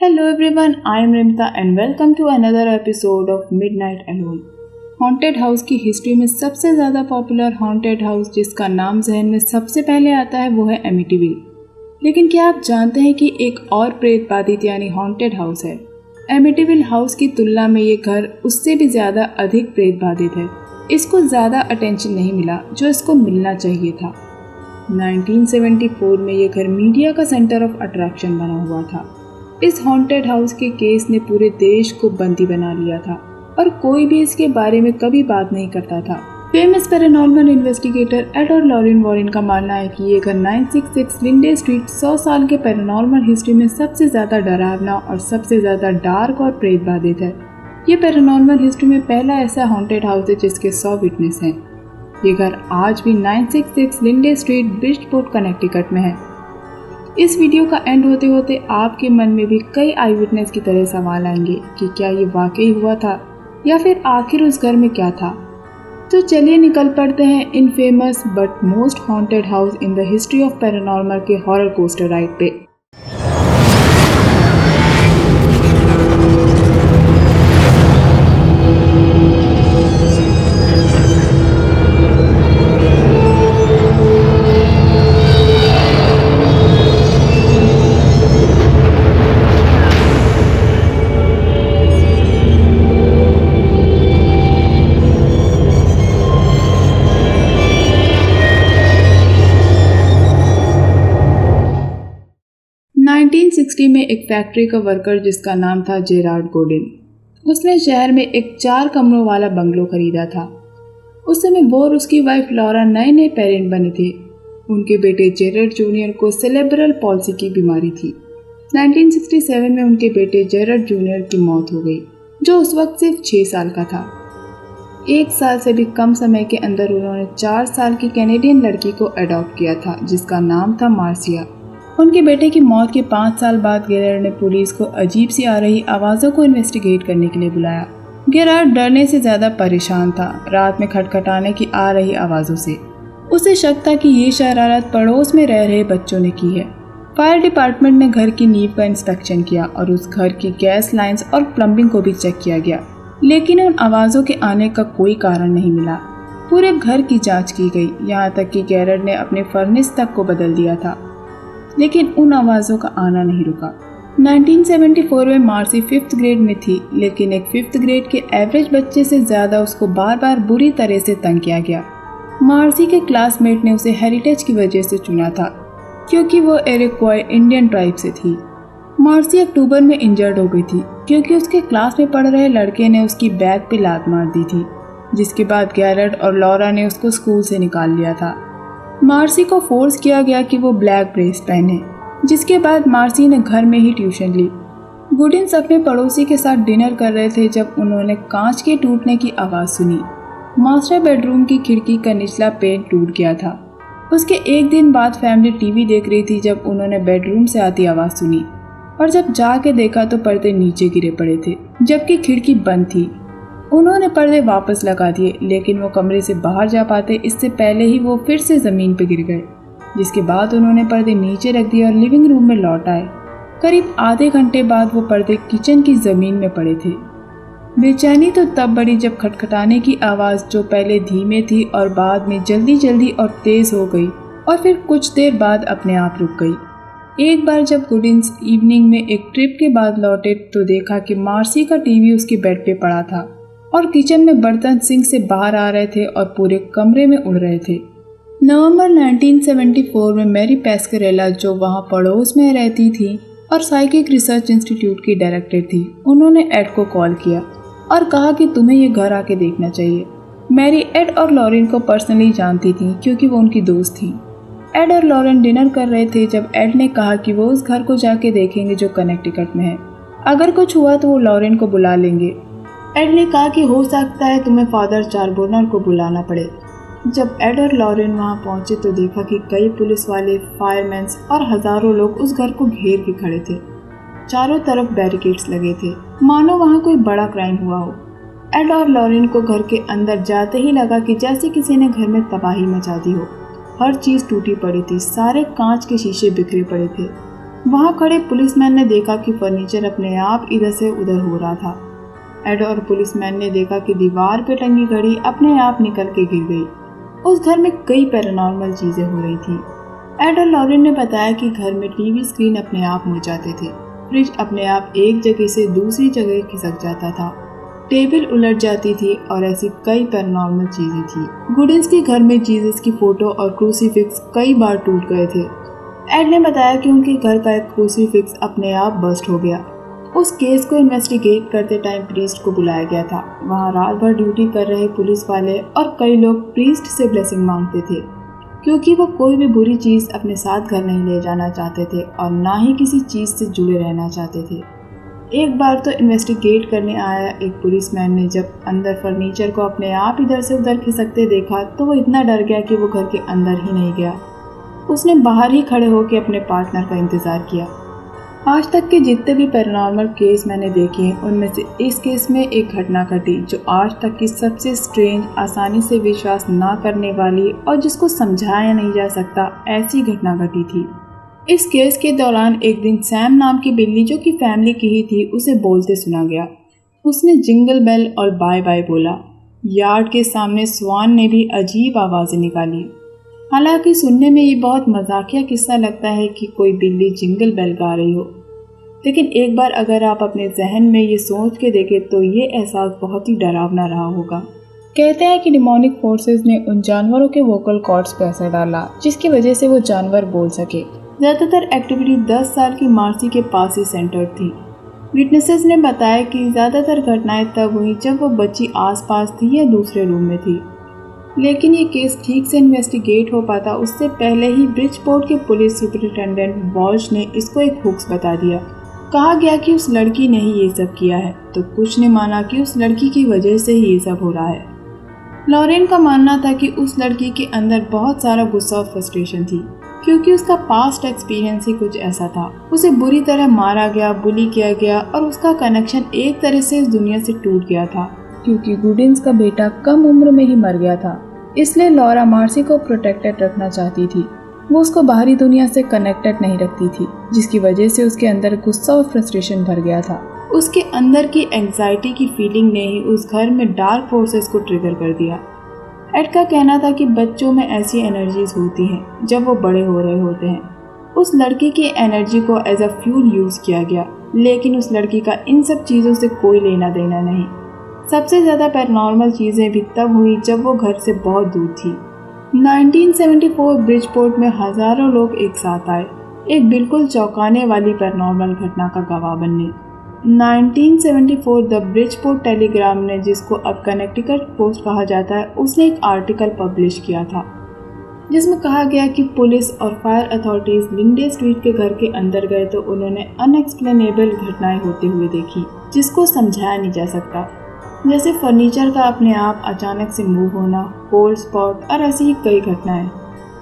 Hello everyone, I am Rimta and welcome to another episode of Midnight Alone. Haunted house की history में सबसे ज़्यादा popular haunted house जिसका नाम जहन में सबसे पहले आता है वो है एमिटीविल। लेकिन क्या आप जानते हैं कि एक और प्रेत बाधित यानी हॉन्टेड हाउस है। एमिटीविल हाउस की तुलना में ये घर उससे भी ज़्यादा अधिक प्रेत बाधित है। इसको ज़्यादा अटेंशन नहीं मिला जो इसको मिलना चाहिए था। 1974 में ये घर मीडिया का सेंटर ऑफ अट्रैक्शन बना हुआ था। इस हॉन्टेड हाउस के केस ने पूरे देश को बंदी बना लिया था और कोई भी इसके बारे में कभी बात नहीं करता था। फेमस पैरानॉर्मल इन्वेस्टिगेटर एड और लॉरेन वॉरेन का मानना है कि ये घर 966 लिंडे स्ट्रीट 100 साल के पैरानॉर्मल हिस्ट्री में सबसे ज़्यादा डरावना और सबसे ज़्यादा डार्क और प्रेत बाधित है। ये पैरानॉर्मल हिस्ट्री में पहला ऐसा हॉन्टेड हाउस है जिसके 100 विटनेस हैं। ये घर आज भी 966 लिंडे स्ट्रीट ब्रिजपोर्ट कनेक्टिकट में है। इस वीडियो का एंड होते होते आपके मन में भी कई आई विटनेस की तरह सवाल आएंगे कि क्या ये वाकई हुआ था या फिर आखिर उस घर में क्या था। तो चलिए निकल पड़ते हैं infamous but most haunted house in the history of paranormal के हॉरर कोस्टर राइड पे। में एक फैक्ट्री का वर्कर जिसका नाम था जेरार्ड गोडिन, उसने शहर में एक 4 कमरों वाला बंगलो खरीदा था। उस समय वो और उसकी वाइफ लॉरा नए पेरेंट बने थे। उनके बेटे जेरड जूनियर को सेरेब्रल पॉल्सी की बीमारी थी। 1967 में उनके बेटे जेरड जूनियर की मौत हो गई जो उस वक्त सिर्फ 6 साल का था। 1 साल से भी कम समय के अंदर उन्होंने 4 साल की कैनेडियन लड़की को अडॉप्ट किया था जिसका नाम था मार्सिया। उनके बेटे की मौत के 5 साल बाद गेरार्ड ने पुलिस को अजीब सी आ रही आवाज़ों को इन्वेस्टिगेट करने के लिए बुलाया। गेरार्ड डरने से ज़्यादा परेशान था रात में खटखटाने की आ रही आवाज़ों से। उसे शक था कि ये शरारत पड़ोस में रह रहे बच्चों ने की है। फायर डिपार्टमेंट ने घर की नींव का इंस्पेक्शन किया और उस घर की गैस लाइंस और प्लम्बिंग को भी चेक किया गया, लेकिन उन आवाज़ों के आने का कोई कारण नहीं मिला। पूरे घर की जाँच की गई, यहाँ तक कि गेरार्ड ने अपने फर्नेस तक को बदल दिया था, लेकिन उन आवाज़ों का आना नहीं रुका। 1974 में मार्सी 5th ग्रेड में थी, लेकिन एक 5th ग्रेड के एवरेज बच्चे से ज़्यादा उसको बार बार बुरी तरह से तंग किया गया। मार्सी के क्लासमेट ने उसे हेरिटेज की वजह से चुना था क्योंकि वो इरोक्वाई इंडियन ट्राइब से थी। मार्सी अक्टूबर में इंजर्ड हो गई थी क्योंकि उसके क्लास में पढ़ रहे लड़के ने उसकी बैग पे लात मार दी थी, जिसके बाद गेरार्ड और लॉरा ने उसको स्कूल से निकाल लिया था। मार्सी को फोर्स किया गया कि वो ब्लैक ब्रेस पहने, जिसके बाद मार्सी ने घर में ही ट्यूशन ली। गुडिन्स अपने पड़ोसी के साथ डिनर कर रहे थे जब उन्होंने कांच के टूटने की आवाज़ सुनी। मास्टर बेडरूम की खिड़की का निचला पेन टूट गया था। उसके एक दिन बाद फैमिली टीवी देख रही थी जब उन्होंने बेडरूम से आती आवाज़ सुनी और जब जाके देखा तो पर्दे नीचे गिरे पड़े थे जबकि खिड़की बंद थी। उन्होंने पर्दे वापस लगा दिए, लेकिन वो कमरे से बाहर जा पाते इससे पहले ही वो फिर से ज़मीन पर गिर गए, जिसके बाद उन्होंने पर्दे नीचे रख दिए और लिविंग रूम में लौट आए। करीब आधे घंटे बाद वो पर्दे किचन की ज़मीन में पड़े थे। बेचैनी तो तब बढ़ी जब खटखटाने की आवाज़ जो पहले धीमे थी और बाद में जल्दी और तेज़ हो गई और फिर कुछ देर बाद अपने आप रुक गई। एक बार जब गुडिन्स इवनिंग में एक ट्रिप के बाद लौटे तो देखा कि मार्सी का टीवी उसके बेड पे पड़ा था और किचन में बर्तन सिंक से बाहर आ रहे थे और पूरे कमरे में उड़ रहे थे। नवंबर 1974 में मैरी पेस्करेला, जो वहां पड़ोस में रहती थी और साइकिक रिसर्च इंस्टीट्यूट की डायरेक्टर थी, उन्होंने एड को कॉल किया और कहा कि तुम्हें ये घर आके देखना चाहिए। मैरी एड और लॉरेन को पर्सनली जानती थी क्योंकि वो उनकी दोस्त थी। एड और लॉरेन डिनर कर रहे थे जब एड ने कहा कि वो उस घर को जाके देखेंगे जो कनेक्टिकट में है। अगर कुछ हुआ तो वो लॉरेन को बुला लेंगे। एड ने कहा कि हो सकता है तुम्हें फादर चारबोनर को बुलाना पड़े। जब एड और लॉरेन वहां पहुंचे तो देखा कि कई पुलिस वाले, फायरमैन्स और हजारों लोग उस घर को घेर के खड़े थे। चारों तरफ बैरिकेड्स लगे थे, मानो वहां कोई बड़ा क्राइम हुआ हो। एड और लॉरेन को घर के अंदर जाते ही लगा कि जैसे किसी ने घर में तबाही मचा दी हो। हर चीज़ टूटी पड़ी थी, सारे कांच के शीशे बिखरे पड़े थे। वहाँ खड़े पुलिसमैन ने देखा कि फर्नीचर अपने आप इधर से उधर हो रहा था। एड और पुलिसमैन ने देखा कि दीवार पे टंगी घड़ी अपने आप निकल के गिर गई। उस घर में कई पैरानॉर्मल चीजें हो रही थी। एड और लॉरेन ने बताया कि घर में टीवी स्क्रीन अपने आप मुड़ जाते थे, फ्रिज अपने आप एक जगह से दूसरी जगह खिसक जाता था, टेबल उलट जाती थी और ऐसी कई पैरानॉर्मल चीजें थी। गुडिन्स के घर में जीसस की फोटो और क्रूसीफिक्स कई बार टूट गए थे। एड ने बताया कि उनके घर का एक क्रूसीफिक्स अपने आप बस्ट हो गया। उस केस को इन्वेस्टिगेट करते टाइम प्रीस्ट को बुलाया गया था। वहाँ रात भर ड्यूटी कर रहे पुलिस वाले और कई लोग प्रीस्ट से ब्लेसिंग मांगते थे, क्योंकि वो कोई भी बुरी चीज़ अपने साथ घर नहीं ले जाना चाहते थे और ना ही किसी चीज़ से जुड़े रहना चाहते थे। एक बार तो इन्वेस्टिगेट करने आया एक पुलिसमैन ने जब अंदर फर्नीचर को अपने आप इधर से उधर खिसकते देखा तो वो इतना डर गया कि वो घर के अंदर ही नहीं गया। उसने बाहर ही खड़े होकर अपने पार्टनर का इंतज़ार किया। आज तक के जितने भी पैरानॉर्मल केस मैंने देखे हैं उनमें से इस केस में एक घटना घटी जो आज तक की सबसे स्ट्रेंज, आसानी से विश्वास ना करने वाली और जिसको समझाया नहीं जा सकता ऐसी घटना घटी थी। इस केस के दौरान एक दिन सैम नाम की बिल्ली जो कि फैमिली की ही थी उसे बोलते सुना गया। उसने जिंगल बेल और बाय बाय बोला। यार्ड के सामने स्वान ने भी अजीब आवाज़ें निकाली। हालांकि सुनने में ये बहुत मजाकिया किस्सा लगता है कि कोई बिल्ली जिंगल बेल गा रही हो, लेकिन एक बार अगर आप अपने जहन में ये सोच के देखें तो ये एहसास बहुत ही डरावना रहा होगा। कहते हैं कि डिमोनिक फोर्सेस ने उन जानवरों के वोकल कॉर्ड्स पर असर डाला जिसकी वजह से वो जानवर बोल सके। ज़्यादातर एक्टिविटी 10 साल की मार्सी के पास ही सेंटर थी। विटनेसेस ने बताया कि ज़्यादातर घटनाएं तब हुई जब वो बच्ची आसपास थी या दूसरे रूम में थी, लेकिन ये केस ठीक से इन्वेस्टिगेट हो पाता उससे पहले ही ब्रिजपोर्ट के पुलिस सुपरिटेंडेंट वॉल्श ने इसको एक हुक्स बता दिया। कहा गया कि उस लड़की ने ही ये सब किया है, तो कुछ ने माना कि उस लड़की की वजह से ही ये सब हो रहा है। लॉरेन का मानना था कि उस लड़की के अंदर बहुत सारा गुस्सा और फ्रस्ट्रेशन थी, क्योंकि उसका पास्ट एक्सपीरियंस ही कुछ ऐसा था। उसे बुरी तरह मारा गया, बुली किया गया और उसका कनेक्शन एक तरह से इस दुनिया से टूट गया था, क्योंकि गुडिन्स का बेटा कम उम्र में ही मर गया था। इसलिए लॉरा मार्सी को प्रोटेक्टेड रखना चाहती थी। वो उसको बाहरी दुनिया से कनेक्टेड नहीं रखती थी, जिसकी वजह से उसके अंदर गुस्सा और फ्रस्ट्रेशन भर गया था। उसके अंदर की एंग्जाइटी की फीलिंग ने ही उस घर में डार्क फोर्सेस को ट्रिगर कर दिया। एड का कहना था कि बच्चों में ऐसी एनर्जीज होती हैं जब वो बड़े हो रहे होते हैं। उस लड़की की एनर्जी को एज अ फ्यूल यूज़ किया गया, लेकिन उस लड़की का इन सब चीज़ों से कोई लेना देना नहीं। सबसे ज़्यादा पैरानॉर्मल चीज़ें भी तब हुई जब वो घर से बहुत दूर थी। 1974 ब्रिजपोर्ट में हज़ारों लोग एक साथ आए, एक बिल्कुल चौंकाने वाली पैरानॉर्मल घटना का गवाह बनने। 1974 द ब्रिजपोर्ट टेलीग्राम ने, जिसको अब कनेक्टिकट पोस्ट कहा जाता है, उसने एक आर्टिकल पब्लिश किया था जिसमें कहा गया कि पुलिस और फायर अथॉरिटीज़ लिंडे स्ट्रीट के घर के अंदर गए तो उन्होंने अनएक्सप्लेनेबल घटनाएं होते हुए देखी जिसको समझाया नहीं जा सकता, जैसे फर्नीचर का अपने आप अचानक से मूव होना, कोल्ड स्पॉट और ऐसी ही कई घटनाएं।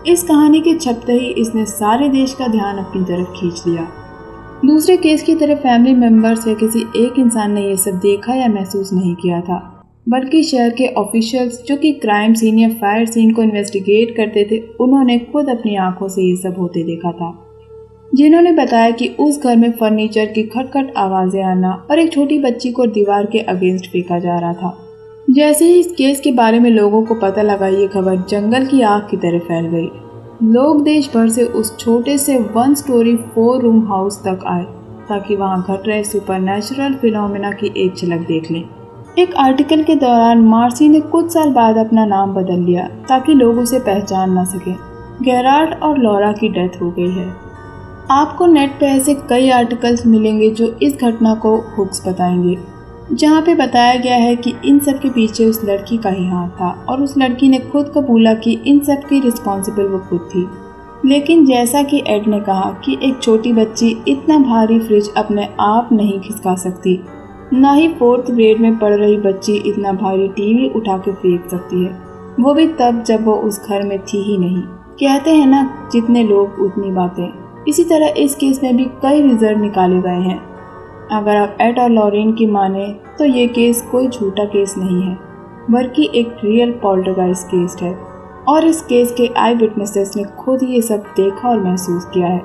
इस कहानी के छपते ही इसने सारे देश का ध्यान अपनी तरफ खींच लिया। दूसरे केस की तरह फैमिली मेंबर्स या किसी एक इंसान ने यह सब देखा या महसूस नहीं किया था, बल्कि शहर के ऑफिशियल्स जो कि क्राइम सीन या फायर सीन को इन्वेस्टिगेट करते थे, उन्होंने खुद अपनी आंखों से ये सब होते देखा था, जिन्होंने बताया कि उस घर में फर्नीचर की खटखट आवाज़ें आना और एक छोटी बच्ची को दीवार के अगेंस्ट फेंका जा रहा था। जैसे ही इस केस के बारे में लोगों को पता लगा, ये खबर जंगल की आग की तरह फैल गई। लोग देश भर से उस छोटे से 1 स्टोरी 4 रूम हाउस तक आए ताकि वहां घट रहे सुपरनैचुरल फिनोमेना की एक झलक देख लें। एक आर्टिकल के दौरान मार्सी ने कुछ साल बाद अपना नाम बदल लिया ताकि लोग उसे पहचान ना सकें। गेरार्ड और लॉरा की डेथ हो गई है। आपको नेट पे ऐसे कई आर्टिकल्स मिलेंगे जो इस घटना को हुक्स बताएंगे, जहाँ पे बताया गया है कि इन सब के पीछे उस लड़की का ही हाथ था और उस लड़की ने खुद कबूला कि इन सब की रिस्पॉन्सिबल वो खुद थी। लेकिन जैसा कि एड ने कहा कि एक छोटी बच्ची इतना भारी फ्रिज अपने आप नहीं खिसका सकती, ना ही 4th ग्रेड में पढ़ रही बच्ची इतना भारी टीवी उठा के फेंक सकती है, वो भी तब जब वो उस घर में थी ही नहीं। कहते हैं ना, जितने लोग उतनी बातें। इसी तरह इस केस में भी कई रिजल्ट निकाले गए हैं। अगर आप एड और लॉरेन की माने तो ये केस कोई झूठा केस नहीं है, बल्कि एक रियल पॉल्टरगाइस्ट केस है और इस केस के आई विटनेसेस ने खुद ये सब देखा और महसूस किया है।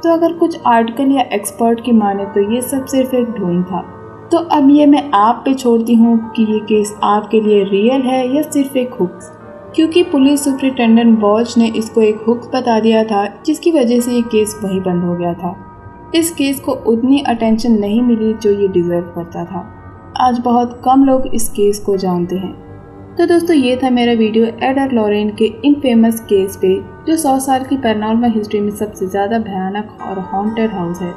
तो अगर कुछ आर्टिकल या एक्सपर्ट की माने तो ये सब सिर्फ एक ढोंग था। तो अब ये मैं आप पे छोड़ती हूँ कि ये केस आपके लिए रियल है या सिर्फ एक हुक, क्योंकि पुलिस सुपरिटेंडेंट बॉच ने इसको एक हुक बता दिया था, जिसकी वजह से ये केस वहीं बंद हो गया था। इस केस को उतनी अटेंशन नहीं मिली जो ये डिज़र्व करता था। आज बहुत कम लोग इस केस को जानते हैं। तो दोस्तों, ये था मेरा वीडियो एडर लॉरेन के इन फेमस केस पे, जो 100 साल की पैरानॉर्मल हिस्ट्री में सबसे ज़्यादा भयानक और हॉन्टेड हाउस है।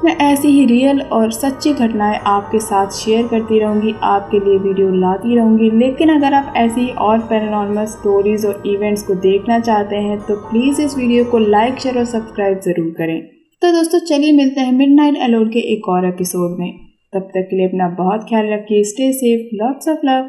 मैं ऐसी ही रियल और सच्ची घटनाएं आपके साथ शेयर करती रहूँगी, आपके लिए वीडियो लाती रहूँगी। लेकिन अगर आप ऐसी और पैरानॉर्मल स्टोरीज़ और इवेंट्स को देखना चाहते हैं तो प्लीज़ इस वीडियो को लाइक, शेयर और सब्सक्राइब ज़रूर करें। तो दोस्तों, चलिए मिलते हैं मिडनाइट अलोन के एक और एपिसोड में। तब तक के लिए अपना बहुत ख्याल रखिए। Stay safe, lots of love.